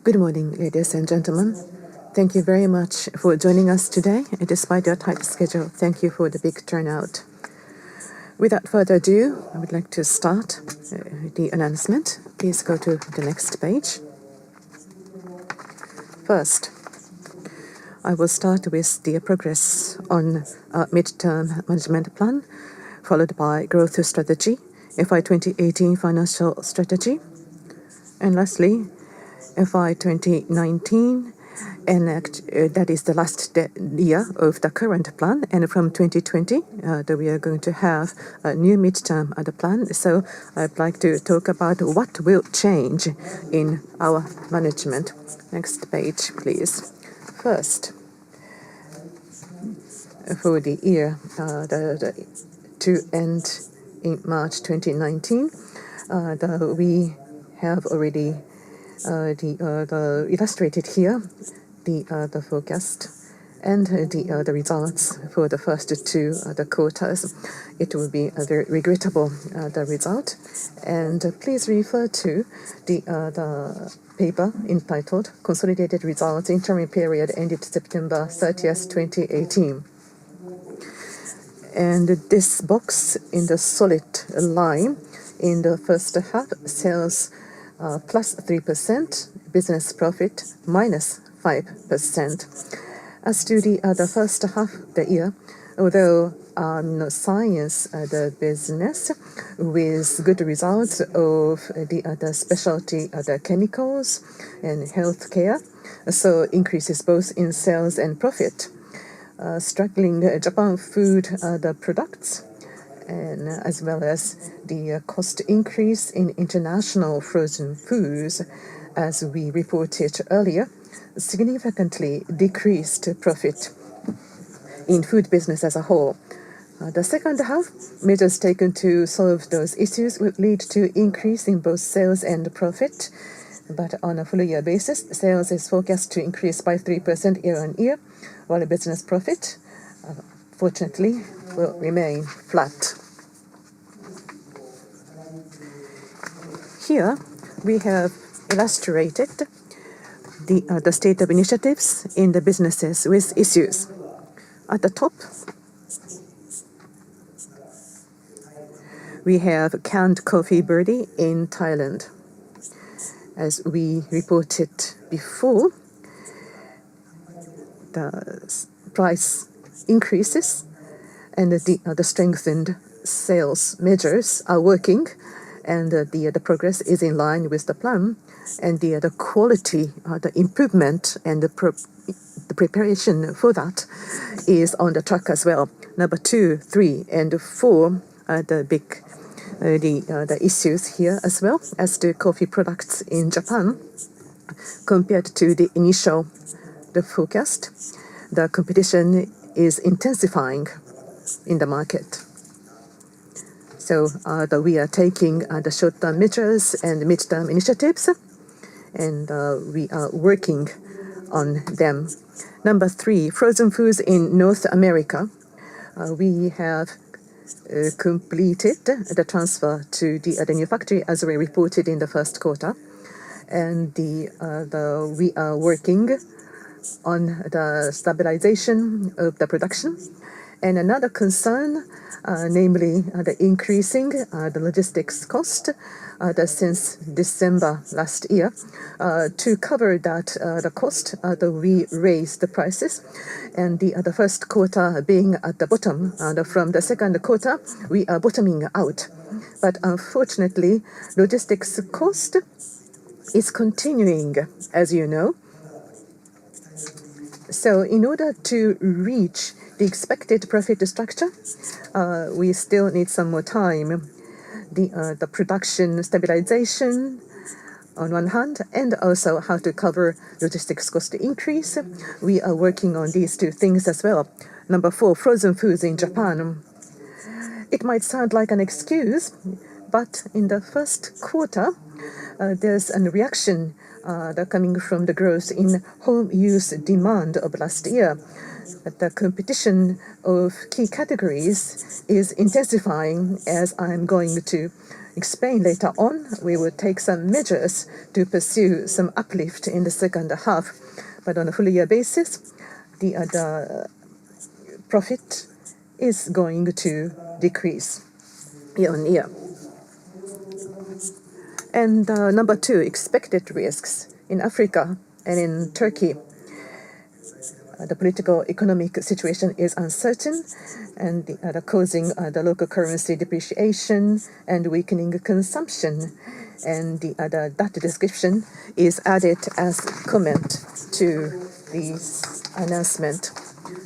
Good morning, ladies and gentlemen. Thank you very much for joining us today. Despite your tight schedule, thank you for the big turnout. Without further ado, I would like to start the announcement. Please go to the next page. First, I will start with the progress on midterm management plan, followed by growth strategy, FY2018 financial strategy, and lastly, FY2019, and that is the last year of the current plan. And from 2020, we are going to have a new midterm plan. So I'd like to talk about what will change in our management. Next page, please. First, for the year to end in March 2019, we have already illustrated here the forecast and the results for the first two quarters. It will be a very regrettable the result, and please refer to the paper entitled "Consolidated Results Interim Period Ended September 30th, 2018." And this box in the solid line in the first half, sales plus 3%, business profit minus 5%. As to the first half of the year, although science the business with good results of the specialty chemicals and healthcare, so increases both in sales and profit. Struggling Japan food the products, and as well as the cost increase in international frozen foods, as we reported earlier, significantly decreased profit in food business as a whole. The second half, measures taken to solve those issues would lead to increase in both sales and profit. But on a full year basis, sales is forecast to increase by 3% year on year, while business profit, fortunately, will remain flat. Here, we have illustrated the state of initiatives in the businesses with issues. At the top, we have canned coffee birdie in Thailand. As we reported before, the price increases and the strengthened sales measures are working, and the progress is in line with the plan, and the quality, the improvement and the preparation for that is on the track as well. Number 2, 3, and 4 are the big the issues here, as well as the coffee products in Japan. Compared to the initial forecast, the competition is intensifying in the market. So we are taking the short-term measures and mid-term initiatives, and we are working on them. Number 3, frozen foods in North America. We have completed the transfer to the new factory, as we reported in the first quarter, and we are working on the stabilization of the production. And another concern, namely the increasing the logistics cost since December last year. To cover that the cost, we raised the prices, and the first quarter being at the bottom, from the second quarter we are bottoming out. But unfortunately, logistics cost is continuing, as you know. So in order to reach the expected profit structure, we still need some more time. The production stabilization on one hand, and also how to cover logistics cost increase. We are working on these two things as well. Number 4, frozen foods in Japan. It might sound like an excuse, but in the first quarter, there's a reaction coming from the growth in home use demand of last year. The competition of key categories is intensifying, as I'm going to explain later on, we will take some measures to pursue some uplift in the second half. But on a full year basis, the profit is going to decrease year on year. And number 2, expected risks in Africa and in Turkey. The political economic situation is uncertain and causing the local currency depreciation and weakening consumption. And that description is added as comment to this announcement.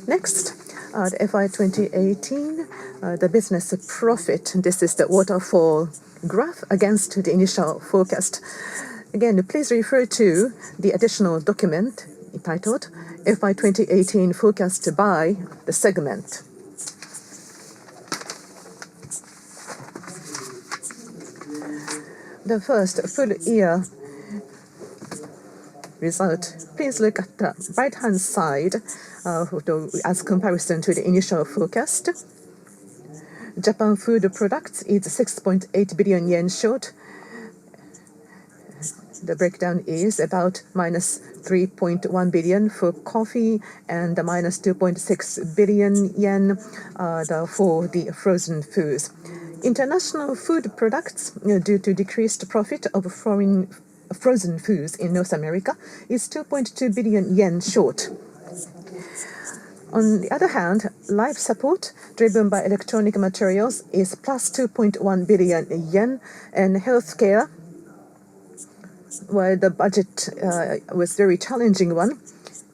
Next, the FY2018, the business profit. This is the waterfall graph against the initial forecast. Again, please refer to the additional document entitled FY2018 forecast by the segment. The first full year result. Please look at the right-hand side as comparison to the initial forecast. Japan food products is 6.8 billion yen short. The breakdown is about minus 3.1 billion for coffee and minus 2.6 billion yen for the frozen foods. International food products, due to decreased profit of foreign frozen foods in North America, is 2.2 billion yen short. On the other hand, life support driven by electronic materials is plus 2.1 billion yen, and healthcare, where the budget was very challenging one,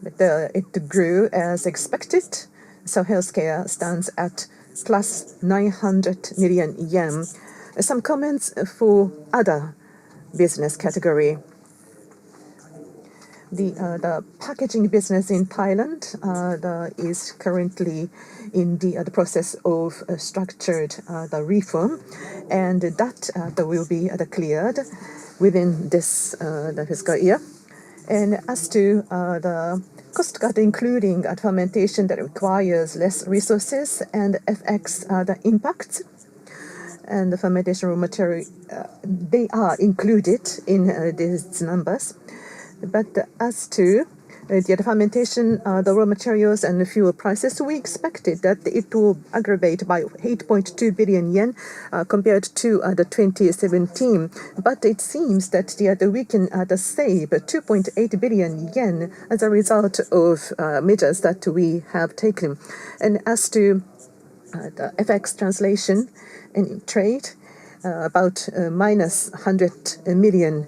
but it grew as expected. So healthcare stands at plus 900 million yen. Some comments for other business category. The packaging business in Thailand is currently in the process of structured the reform, and that will be cleared within this the fiscal year. And as to the cost cut, including fermentation that requires less resources and FX the impacts, and the fermentation raw material, they are included in these numbers. But as to the fermentation, the raw materials and the fuel prices, we expected that it will aggravate by 8.2 billion yen compared to the 2017. But it seems that we can save 2.8 billion yen as a result of measures that we have taken. And as to the FX translation and trade, about minus 100 million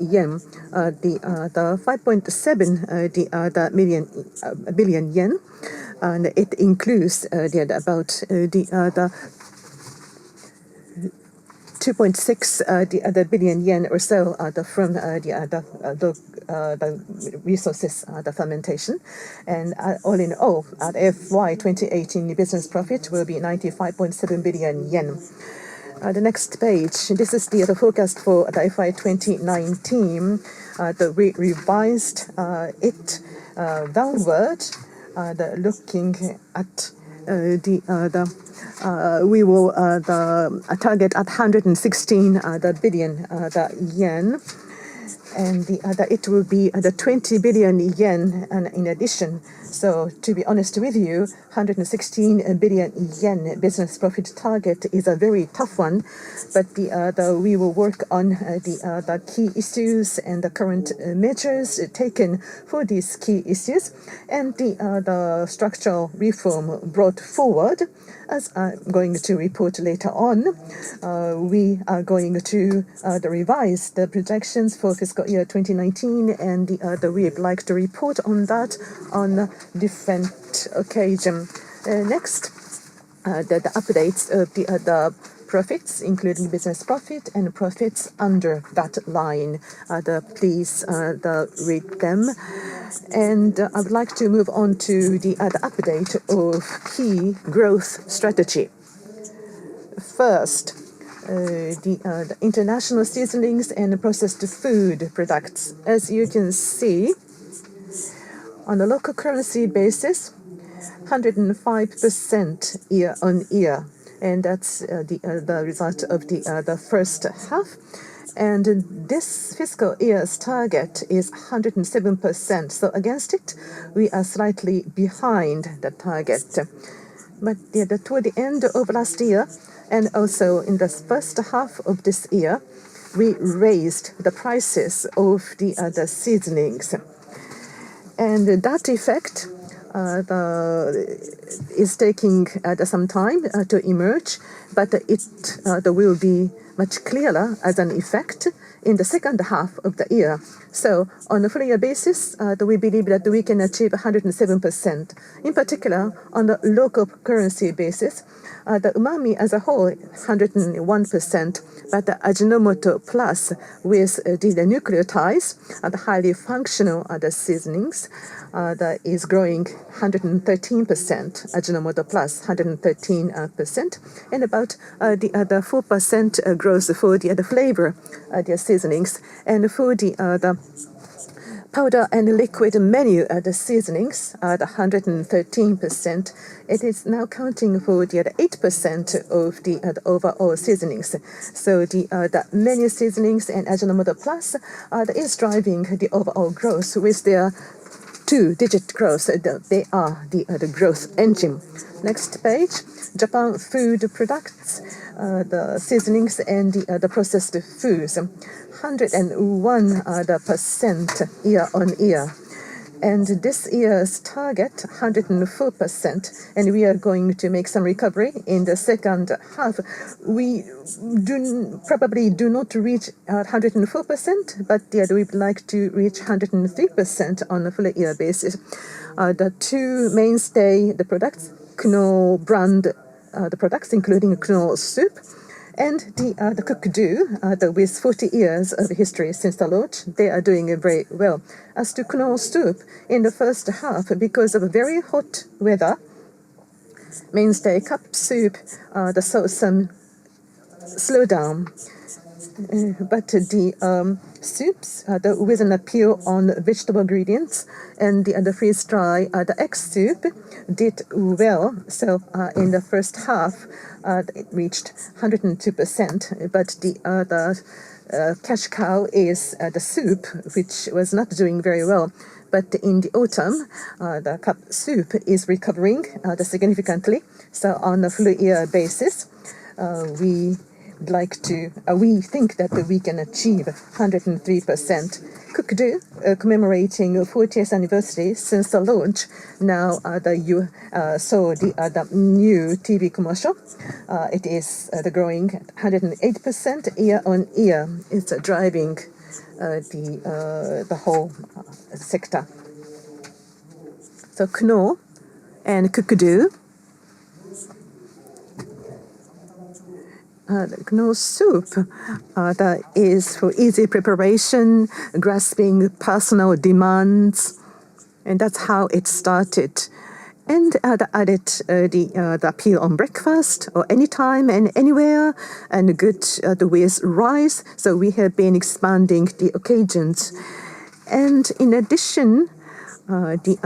yen, the 5.7 billion yen, and it includes about the 2.6 billion yen or so from the resources, the fermentation. And all in all, at FY2018, business profit will be 95.7 billion yen. The next page, this is the forecast for the FY2019. We revised it downward, looking at we will target at 116 billion yen. And it will be 20 billion yen in addition. So to be honest with you, 116 billion yen business profit target is a very tough one. But we will work on the key issues and the current measures taken for these key issues, and the structural reform brought forward. As I'm going to report later on, we are going to revise the projections for fiscal year 2019, and we would like to report on that on different occasion. Next, the updates of the profits, including business profit and profits under that line. Please read them. And I would like to move on to the update of key growth strategy. First, the international seasonings and processed food products. As you can see, on a local currency basis, 105% year-on-year and that's the result of the first half. And this fiscal year's target is 107%. So against it, we are slightly behind the target. But toward the end of last year, and also in the first half of this year, we raised the prices of the seasonings. And that effect is taking some time to emerge, but it will be much clearer as an effect in the second half of the year. So on a full year basis, we believe that we can achieve 107%. In particular, on the local currency basis, the umami as a whole, 101%, but the Ajinomoto Plus with the nucleotides, the highly functional seasonings, that is growing 113%, Ajinomoto Plus 113%, and about the 4% growth for the flavor the seasonings, and for the powder and liquid menu the seasonings the 113%. It is now counting for the 8% of the overall seasonings. So the menu seasonings and Ajinomoto Plus is driving the overall growth with their two-digit growth. They are the growth engine. Next page, Japan food products, the seasonings and the processed foods, 101% year on year. And this year's target, 104%, and we are going to make some recovery in the second half. We probably do not reach 104%, but we would like to reach 103% on a full year basis. The two mainstay products, Knorr brand the products, including Knorr soup, and the cook-do, with 40 years of history since the launch, they are doing very well. As to Knorr soup, in the first half, because of very hot weather, mainstay cup soup, saw some slowdown. But the soups with an appeal on vegetable ingredients and the freeze-dry, the egg soup did well. So in the first half, it reached 102%. But the cash cow is the soup, which was not doing very well. But in the autumn, the cup soup is recovering significantly. So on a full year basis, we think that we can achieve 103%. Cook-do, commemorating 40th anniversary since the launch. Now you saw the new TV commercial. It is growing 108% year on year. It's driving the whole sector. So Knorr and cook-do. Knorr soup that is for easy preparation, grasping personal demands, and that's how it started. And added the appeal on breakfast or anytime and anywhere, and good with rice. So we have been expanding the occasions. And in addition, the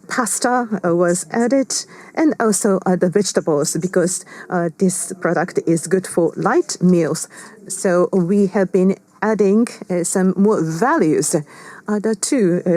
pasta was added, and also the vegetables, because this product is good for light meals. So we have been adding some more values to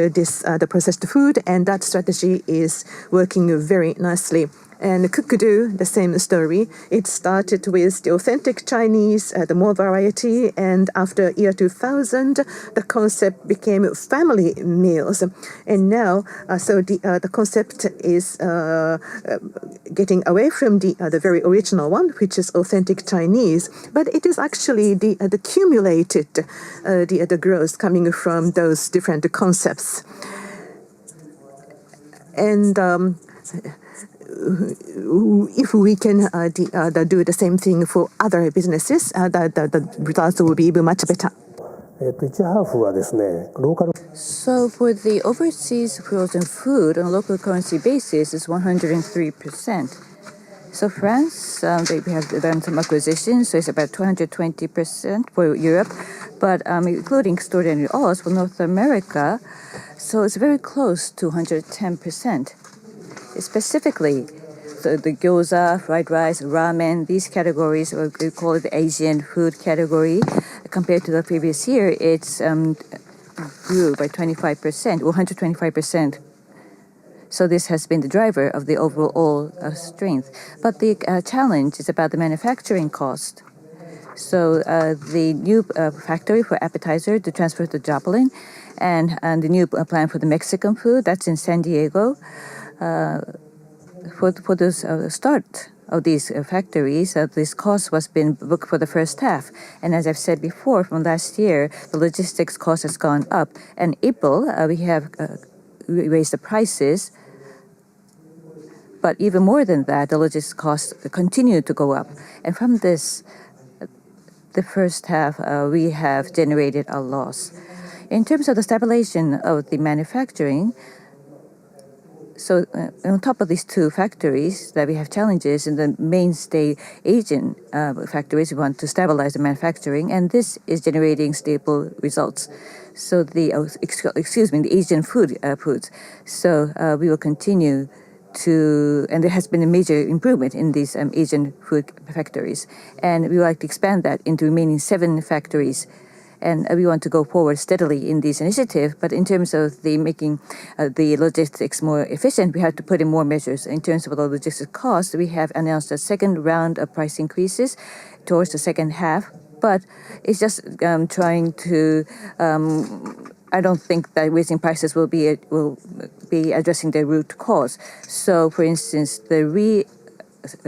this the processed food, and that strategy is working very nicely. And cook-do, the same story. It started with the authentic Chinese, the more variety, and after year 2000, the concept became family meals. And now, so the concept is getting away from the very original one, which is authentic Chinese, but it is actually the accumulated the growth coming from those different concepts. And if we can do the same thing for other businesses, the results will be even much better. So for the overseas frozen food on a local currency basis is 103%. So France, they have done some acquisitions, so it's about 220% for Europe, but including extraordinary odds for North America, so it's very close to 110%. Specifically, the gyoza, fried rice, ramen, these categories, or we call it the Asian food category. Compared to the previous year, it's grew by 25%, 125%. So this has been the driver of the overall strength. But the challenge is about the manufacturing cost. So the new factory for appetizer to transfer to Joplin, and the new plan for the Mexican food, that's in San Diego. For the start of these factories, this cost was been booked for the first half. And as I've said before, from last year, the logistics cost has gone up. And April, we have raised the prices. But even more than that, the logistics costs continue to go up. And from this, the first half, we have generated a loss. In terms of the stabilization of the manufacturing, so on top of these two factories that we have challenges in the mainstay Asian factories, we want to stabilize the manufacturing, and this is generating stable results. So the the Asian foods. So we will continue to, and there has been a major improvement in these Asian food factories, and we would like to expand that into remaining 7 factories. And we want to go forward steadily in this initiative. But in terms of the making the logistics more efficient, we have to put in more measures. In terms of the logistics cost, we have announced a second round of price increases towards the second half. But it's just trying to. I don't think that raising prices will be addressing the root cause. So, for instance, the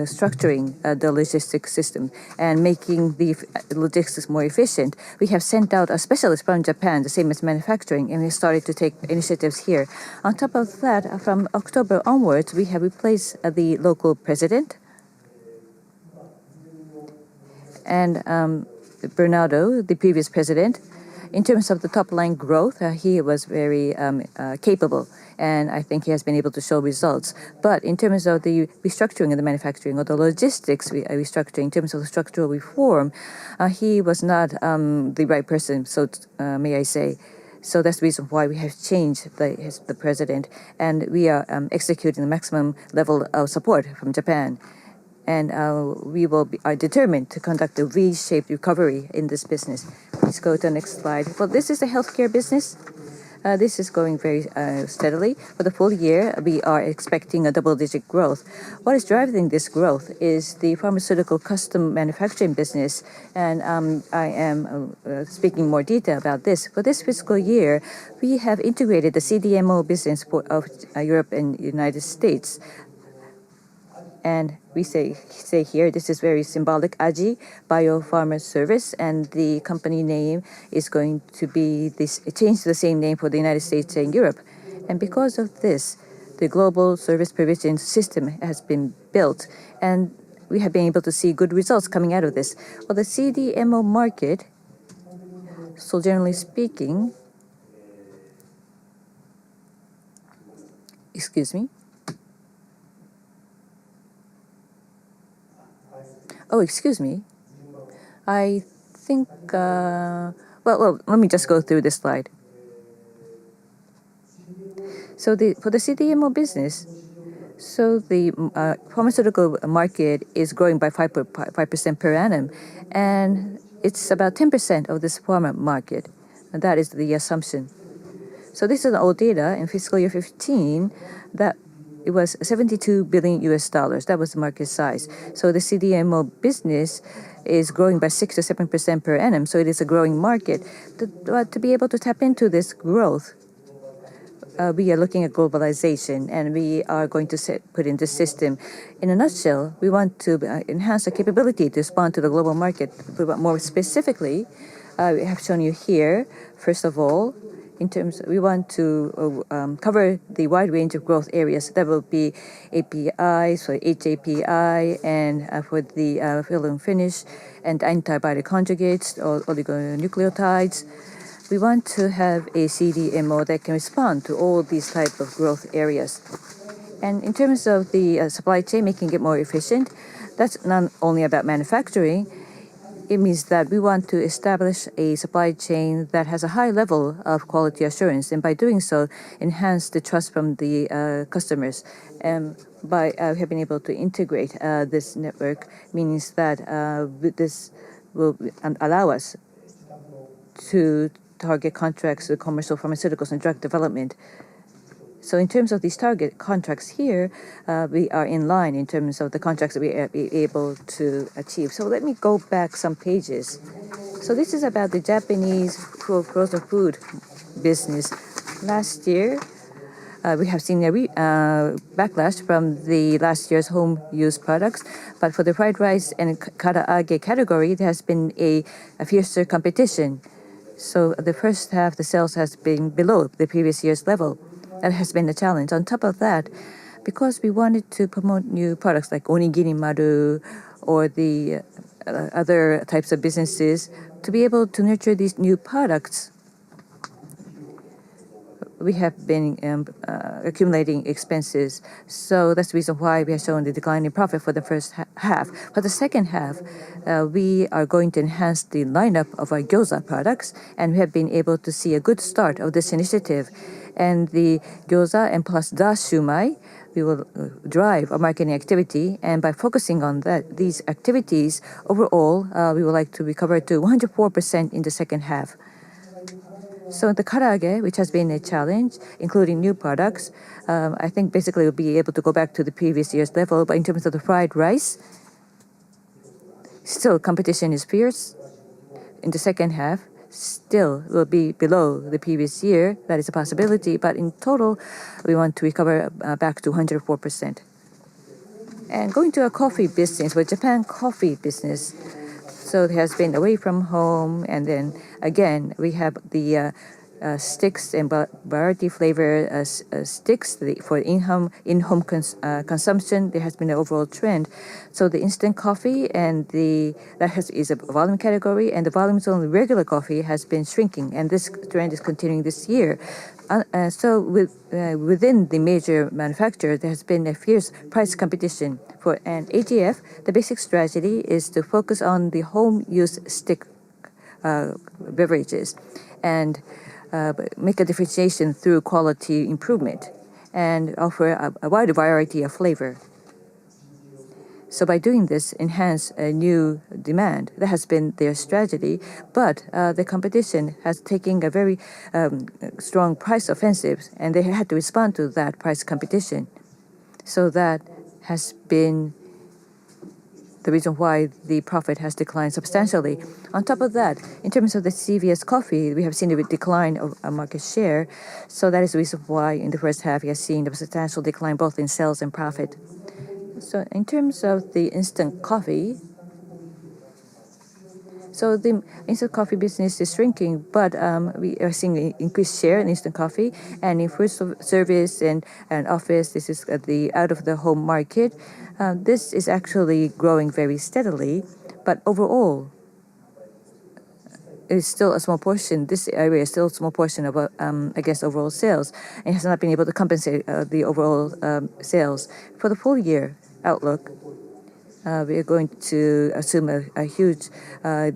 structuring the logistics system and making the logistics more efficient. We have sent out a specialist from Japan, the same as manufacturing, and we started to take initiatives here. On top of that, from October onwards, we have replaced the local president. And Bernardo, the previous president, in terms of the top-line growth, he was very capable, and I think he has been able to show results. But in terms of the restructuring of the manufacturing or the logistics restructuring, in terms of the structural reform, he was not the right person, so may I say. So that's the reason why we have changed the president, and we are executing the maximum level of support from Japan. And we are determined to conduct a V-shaped recovery in this business. Please go to the next slide. Well, this is a healthcare business. This is going very steadily. For the full year, we are expecting a double-digit growth. What is driving this growth is the pharmaceutical custom manufacturing business, and I am speaking more detail about this. For this fiscal year, we have integrated the CDMO business of Europe and United States. And we say here, this is very symbolic, AJI Biopharma Service, and the company name is going to be changed to the same name for the United States and Europe. And because of this, the global service provision system has been built, and we have been able to see good results coming out of this. Well, the CDMO market, so generally speaking, excuse me. Oh, excuse me. I think, well, let me just go through this slide. So for the CDMO business, so the pharmaceutical market is growing by 5% per annum, and it's about 10% of this pharma market. And that is the assumption. So this is old data in fiscal year 15 that it was $72 billion. That was the market size. So the CDMO business is growing by 6 to 7% per annum. So it is a growing market. To be able to tap into this growth, we are looking at globalization, and we are going to put in this system. In a nutshell, we want to enhance the capability to respond to the global market. More specifically, we have shown you here, first of all, we want to cover the wide range of growth areas. That will be APIs, so HAPI, and for the fill and finish, and antibiotic conjugates, or oligonucleotides. We want to have a CDMO that can respond to all these type of growth areas. And in terms of the supply chain, making it more efficient, that's not only about manufacturing. it means that we want to establish a supply chain that has a high level of quality assurance, and by doing so, enhance the trust from the customers. And by we have been able to integrate this network, means that this will allow us to target contracts with commercial pharmaceuticals and drug development. So in terms of these target contracts here, we are in line in terms of the contracts that we are able to achieve. So let me go back some pages. So this is about the Japanese frozen food business. Last year, we have seen a backlash from the last year's home use products, but for the fried rice and karaage category, there has been a fiercer competition. So the first half, the sales has been below the previous year's level. That has been a challenge. On top of that, because we wanted to promote new products like onigiri maru or the other types of businesses, to be able to nurture these new products, we have been accumulating expenses. So that's the reason why we have shown the decline in profit for the first half. For the second half, we are going to enhance the lineup of our gyoza products, and we have been able to see a good start of this initiative. And the gyoza and plus da shumai, we will drive our marketing activity, and by focusing on these activities, overall, we would like to recover to 104% in the second half. So the karaage, which has been a challenge, including new products, I think basically we'll be able to go back to the previous year's level. But in terms of the fried rice, still competition is fierce. In the second half, still will be below the previous year. That is a possibility. But in total, we want to recover back to 104%. And going to a coffee business, with Japan coffee business, so it has been away from home, and then again we have the sticks and variety flavor sticks for in-home consumption. There has been an overall trend. So the instant coffee and is a volume category, and the volumes only regular coffee has been shrinking, and this trend is continuing this year. So within the major manufacturer, there has been a fierce price competition. For an AGF, the basic strategy is to focus on the home use stick beverages and make a differentiation through quality improvement and offer a wide variety of flavor. So by doing this, enhance a new demand. That has been their strategy, but the competition has taken a very strong price offensive, and they had to respond to that price competition. So that has been the reason why the profit has declined substantially. On top of that, in terms of the CVS coffee, we have seen a decline of market share. So that is the reason why in the first half we have seen a substantial decline both in sales and profit. So in terms of the instant coffee, so the instant coffee business is shrinking, but we are seeing an increased share in instant coffee. And in food service and office, this is the out-of-the-home market. This is actually growing very steadily, but overall, it's still a small portion. This area is still a small portion of, overall sales, and has not been able to compensate the overall sales. For the full year outlook, we are going to assume a huge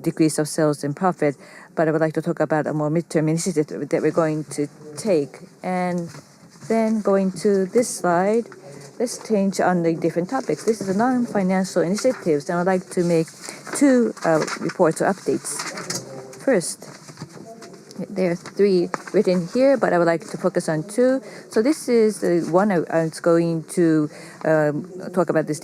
decrease of sales and profit, but I would like to talk about a more midterm initiative that we're going to take. And then going to this slide, let's change on the different topics. This is a non-financial initiatives, and I'd like to make two reports or updates. First, there are three written here, but I would like to focus on two. So this is the one I was going to talk about this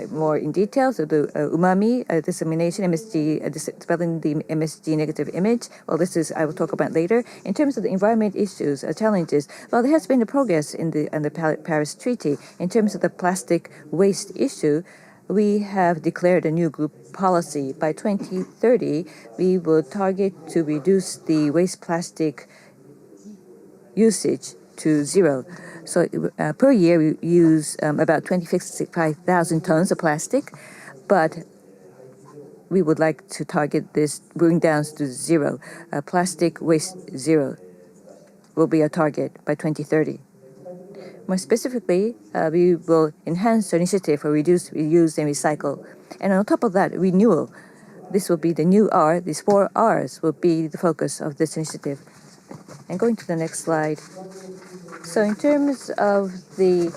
more in detail. So the umami dissemination, MSG, dispelling the MSG negative image. Well, I will talk about later. In terms of the environment issues, challenges, well, there has been a progress in the Paris Treaty. In terms of the plastic waste issue, we have declared a new group policy. By 2030, we will target to reduce the waste plastic usage to zero. So per year, we use about 25,000 tons of plastic, but we would like to target this bring down to zero. Plastic waste zero will be our target by 2030. More specifically, we will enhance our initiative for reduce, reuse, and recycle. And on top of that, renewal. this will be the new R. These 4 R's will be the focus of this initiative. And going to the next slide. So in terms of the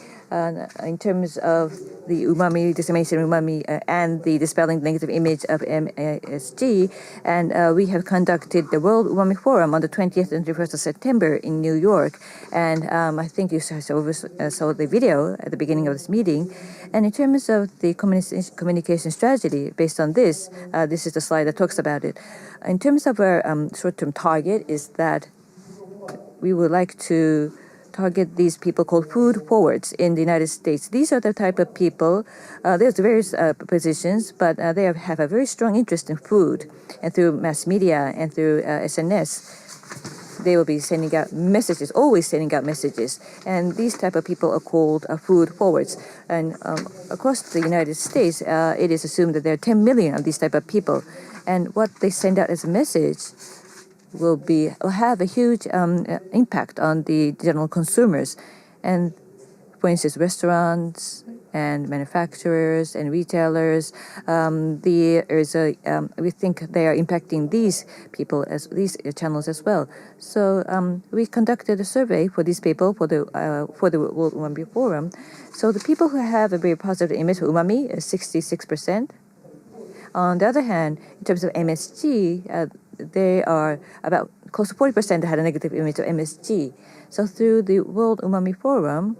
umami dissemination umami and the dispelling the negative image of MSG, and we have conducted the World Umami Forum on the 20th and 21st of September in New York, and I think you saw the video at the beginning of this meeting. And in terms of the communication strategy based on this, this is the slide that talks about it. In terms of our short-term target is that we would like to target these people called food forwards in the United States. These are the type of people, there's various positions, but they have a very strong interest in food. And through mass media and through SNS, they will be sending out messages, always sending out messages. And these type of people are called food forwards. And across the United States, it is assumed that there are 10 million of these type of people. And what they send out as a message will have a huge impact on the general consumers. And for instance, restaurants and manufacturers and retailers, we think they are impacting these people as these channels as well. So we conducted a survey for these people for the World Umami Forum. So the people who have a very positive image for umami is 66%. On the other hand, in terms of MSG, they are about close to 40% that had a negative image of MSG. So through the World Umami Forum,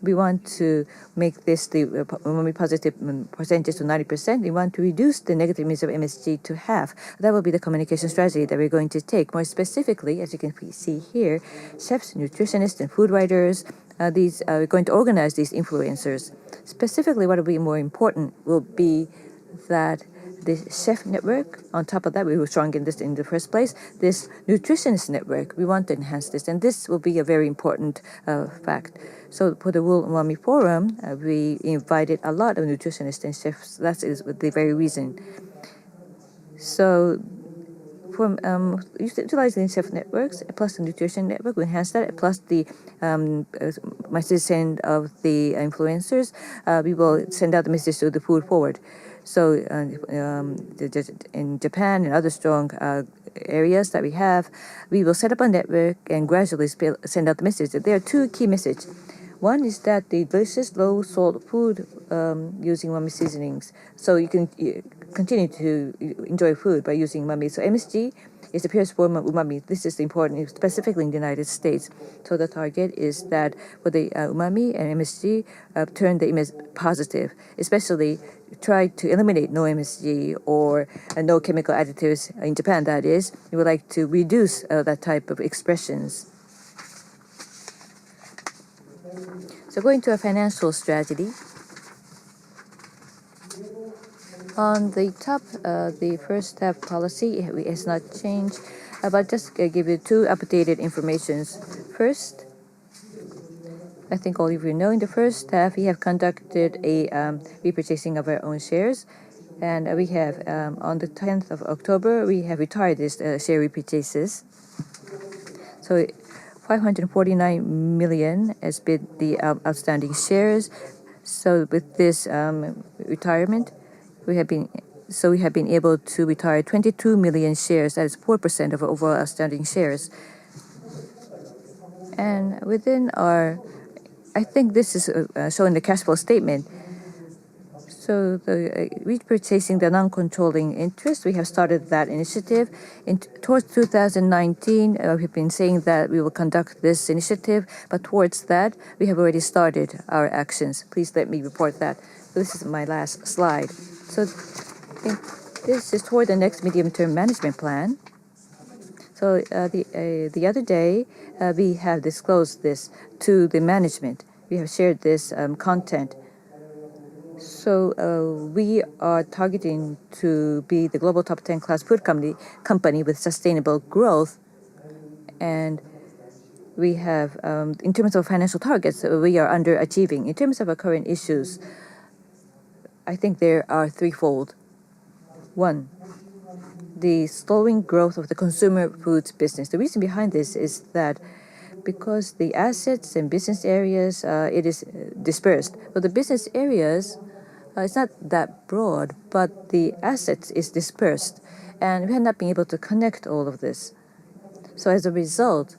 we want to make this the umami positive percentage to 90%. We want to reduce the negative image of MSG to half. That will be the communication strategy that we're going to take. More specifically, as you can see here, chefs, nutritionists, and food writers, we're going to organize these influencers. Specifically, what will be more important will be that the chef network, on top of that, we were strong in this in the first place, this nutritionist network, we want to enhance this, and this will be a very important fact. So for the World Umami Forum, we invited a lot of nutritionists and chefs. That is the very reason. So from utilizing chef networks plus the nutrition network, we enhance that, plus the message of the influencers, we will send out the message to the food forward. So in Japan and other strong areas that we have, we will set up a network and gradually send out the message. There are 2 key messages. One is that the delicious low-salt food using umami seasonings. So you can continue to enjoy food by using umami. So MSG is the purest form of umami. This is important, specifically in the United States. So the target is that for the umami and MSG, turn the image positive, especially try to eliminate no MSG or no chemical additives in Japan, that is. We would like to reduce that type of expressions. So going to a financial strategy. On the top, the first step policy has not changed, but just give you 2 updated informations. First, I think all of you know, in the first step, we have conducted a repurchasing of our own shares. And we have, on the 10th of October, we have retired these share repurchases. So 549 million has been the outstanding shares. So with this retirement, we have been able to retire 22 million shares. That is 4% of our overall outstanding shares. And within I think this is showing the cash flow statement. So the repurchasing the non-controlling interest, we have started that initiative. Towards 2019, we've been saying that we will conduct this initiative, but towards that, we have already started our actions. Please let me report that. So this is my last slide. So I think this is toward the next medium-term management plan. So the other day, we have disclosed this to the management. We have shared this content. So we are targeting to be the global top 10 class food company with sustainable growth. And we have, in terms of financial targets, we are underachieving. In terms of our current issues, I think there are threefold. One, the slowing growth of the consumer foods business. The reason behind this is that because the assets and business areas, it is dispersed. But the business areas, it's not that broad, but the assets is dispersed, and we have not been able to connect all of this. So as a result,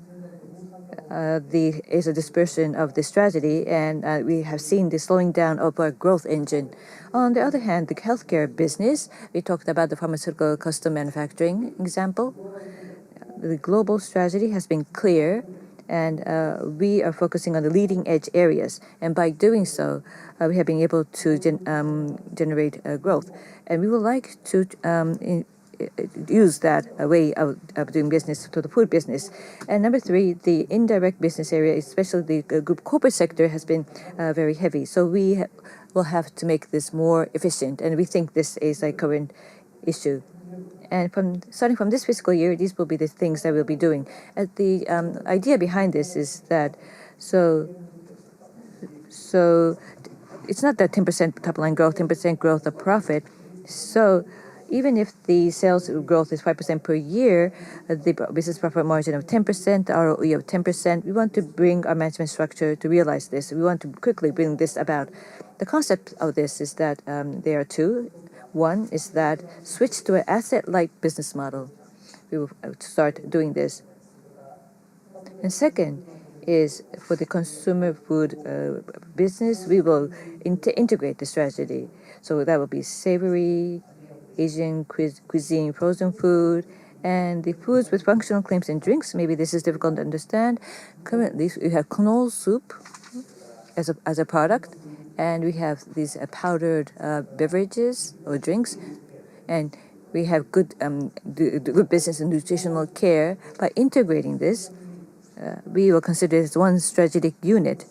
there is a dispersion of the strategy, and we have seen the slowing down of our growth engine. On the other hand, the healthcare business, we talked about the pharmaceutical custom manufacturing example. The global strategy has been clear, and we are focusing on the leading edge areas. And by doing so, we have been able to generate growth. And we would like to use that way of doing business to the food business. And number three, the indirect business area, especially the group corporate sector, has been very heavy. So we will have to make this more efficient. And we think this is a current issue. And starting from this fiscal year, these will be the things that we'll be doing. The idea behind this is that so it's not that 10% top line growth, 10% growth of profit. So even if the sales growth is 5% per year, the business profit margin of 10%, the ROE of 10%, we want to bring our management structure to realize this. We want to quickly bring this about. The concept of this is that there are two. One is that switch to an asset-light business model. We will start doing this. And second is for the consumer food business, we will integrate the strategy. So that will be savory, Asian cuisine, frozen food, and the foods with functional claims and drinks. Maybe this is difficult to understand. Currently, we have knoll soup as a product, and we have these powdered beverages or drinks, and we have good business and nutritional care. By integrating this, we will consider it as one strategic unit,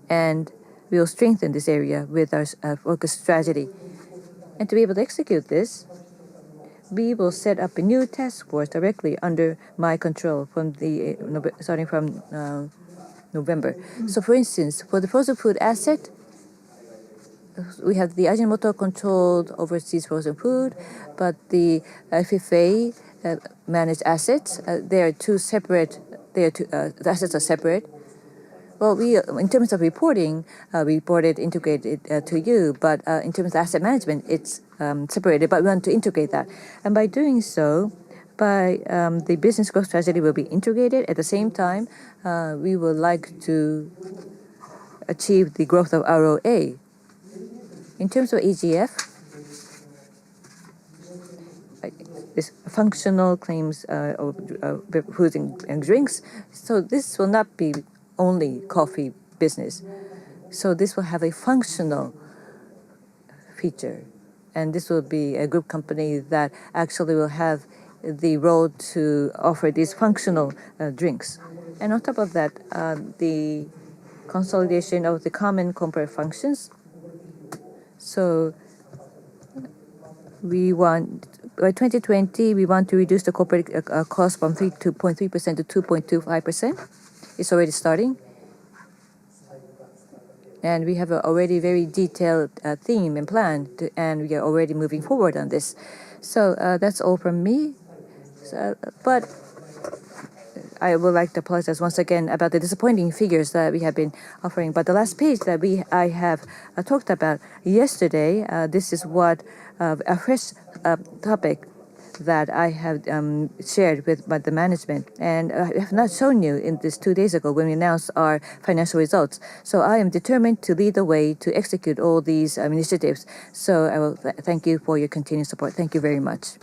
and we will strengthen this area with our focus strategy. And to be able to execute this, we will set up a new task force directly under my control starting from November. So for instance, for the frozen food asset, we have the Ajinomoto controlled overseas frozen food, but the FFA managed assets, they are two separate, the assets are separate. Well, we, in terms of reporting, integrated to you, but in terms of asset management, it's separated, but we want to integrate that. And by doing so, the business growth strategy will be integrated. At the same time, we would like to achieve the growth of ROA. In terms of EGF, this functional claims of foods and drinks, so this will not be only coffee business. So this will have a functional feature. And this will be a group company that actually will have the role to offer these functional drinks. And on top of that, the consolidation of the common corporate functions. So we want, by 2020, we want to reduce the corporate cost from 3.3% to 2.25%. It's already starting. And we have a already very detailed theme and plan, and we are already moving forward on this. So that's all from me. But I would like to apologize once again about the disappointing figures that we have been offering. But the last page that I have talked about yesterday, this is what a fresh topic that I have shared with the management, and I have not shown you in this 2 days ago when we announced our financial results. So I am determined to lead the way to execute all these initiatives. So I will thank you for your continued support. Thank you very much.